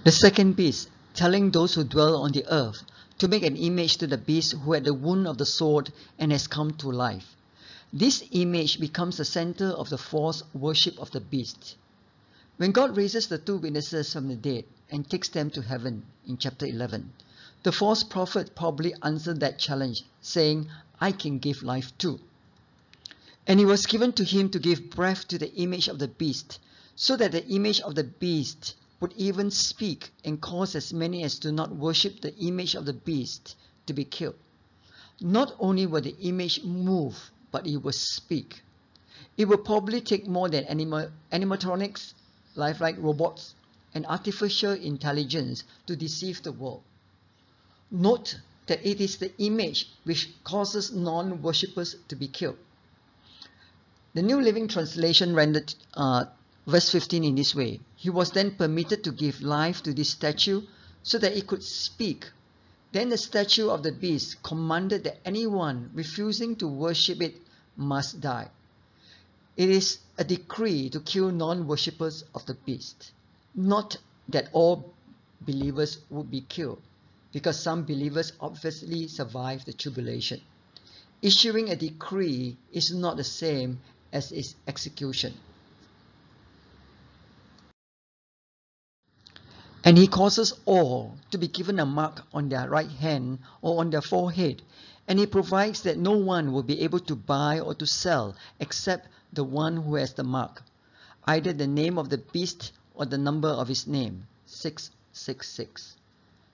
The second beast, telling those who dwell on the earth to make an image to the beast who had the wound of the sword and has come to life. This image becomes the center of the false worship of the beast. When God raises the two witnesses from the dead and takes them to heaven in chapter 11, the false prophet probably answered that challenge, saying, I can give life too. And it was given to him to give breath to the image of the beast, so that the image of the beast would even speak and cause as many as do not worship the image of the beast to be killed. Not only will the image move, but it will speak. It will probably take more than animatronics, lifelike robots, and artificial intelligence to deceive the world. Note that it is the image which causes non-worshippers to be killed. The New Living Translation rendered verse 15 in this way. He was then permitted to give life to this statue so that it could speak. Then the statue of the beast commanded that anyone refusing to worship it must die. It is a decree to kill non-worshippers of the beast. Not that all believers would be killed, because some believers obviously survive the tribulation. Issuing a decree is not the same as its execution. And he causes all to be given a mark on their right hand or on their forehead, and he provides that no one will be able to buy or to sell except the one who has the mark, either the name of the beast or the number of his name, 666.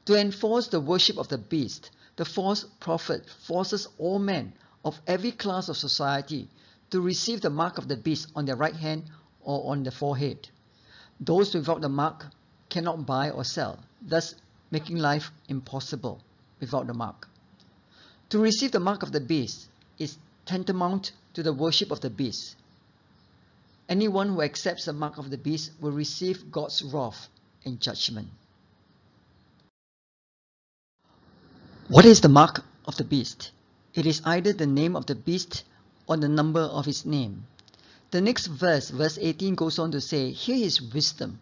To enforce the worship of the beast, the false prophet forces all men of every class of society to receive the mark of the beast on their right hand or on the forehead. Those without the mark cannot buy or sell, thus making life impossible without the mark. To receive the mark of the beast is tantamount to the worship of the beast. Anyone who accepts the mark of the beast will receive God's wrath and judgment. What is the mark of the beast? It is either the name of the beast or the number of his name. The next verse, verse 18, goes on to say, here is wisdom.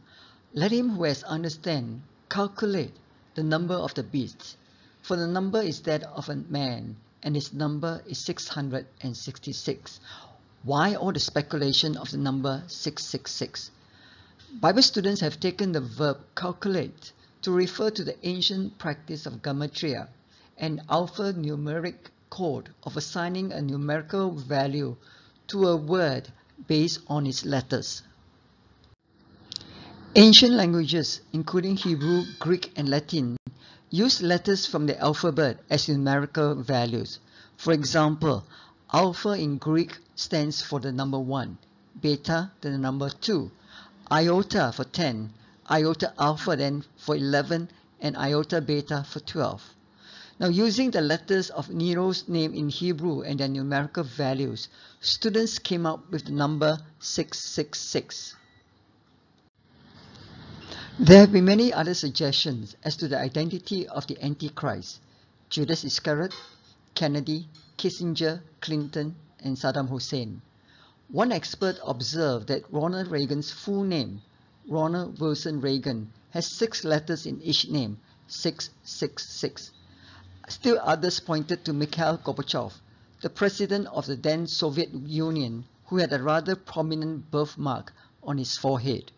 Let him who has understand calculate the number of the beast, for the number is that of a man, and his number is 666. Why all the speculation of the number 666? Bible students have taken the verb calculate to refer to the ancient practice of gematria, an alphanumeric code of assigning a numerical value to a word based on its letters. Ancient languages, including Hebrew, Greek, and Latin, use letters from the alphabet as numerical values. For example, alpha in Greek stands for the number 1, beta the number 2, iota for 10, iota alpha then for 11, and iota beta for 12. Now, using the letters of Nero's name in Hebrew and their numerical values, students came up with the number 666. There have been many other suggestions as to the identity of the Antichrist: Judas Iscariot, Kennedy, Kissinger, Clinton, and Saddam Hussein. One expert observed that Ronald Reagan's full name, Ronald Wilson Reagan, has 6 letters in each name, 666. Still others pointed to Mikhail Gorbachev, the president of the then Soviet Union, who had a rather prominent birthmark on his forehead.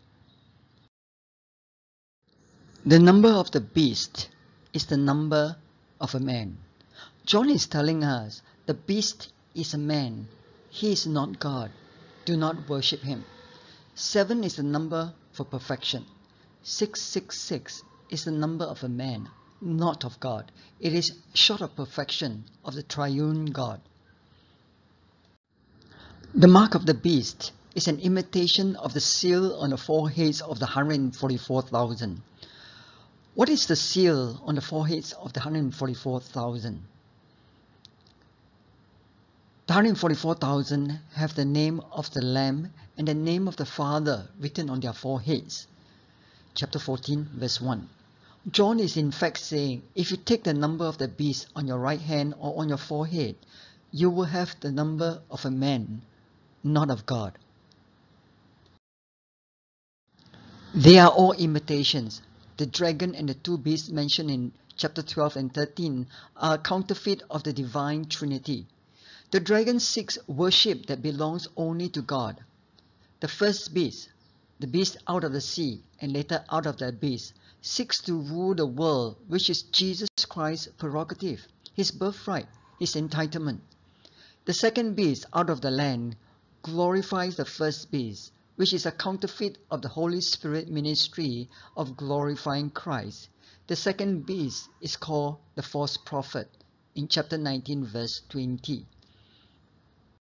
The number of the beast is the number of a man. John is telling us the beast is a man. He is not God. Do not worship him. 7 is the number for perfection. 666 is the number of a man, not of God. It is short of perfection of the triune God. The mark of the beast is an imitation of the seal on the foreheads of the 144,000. What is the seal on the foreheads of the 144,000? The 144,000 have the name of the Lamb and the name of the Father written on their foreheads. Chapter 14, verse 1. John is in fact saying, if you take the number of the beast on your right hand or on your forehead, you will have the number of a man, not of God. They are all imitations. the dragon and the two beasts mentioned in chapter 12 and 13 are a counterfeit of the divine Trinity. The dragon seeks worship that belongs only to God. The first beast, the beast out of the sea and later out of the abyss, seeks to rule the world, which is Jesus Christ's prerogative, his birthright, his entitlement. The second beast out of the land glorifies the first beast, which is a counterfeit of the Holy Spirit ministry of glorifying Christ. The second beast is called the false prophet in chapter 19 verse 20.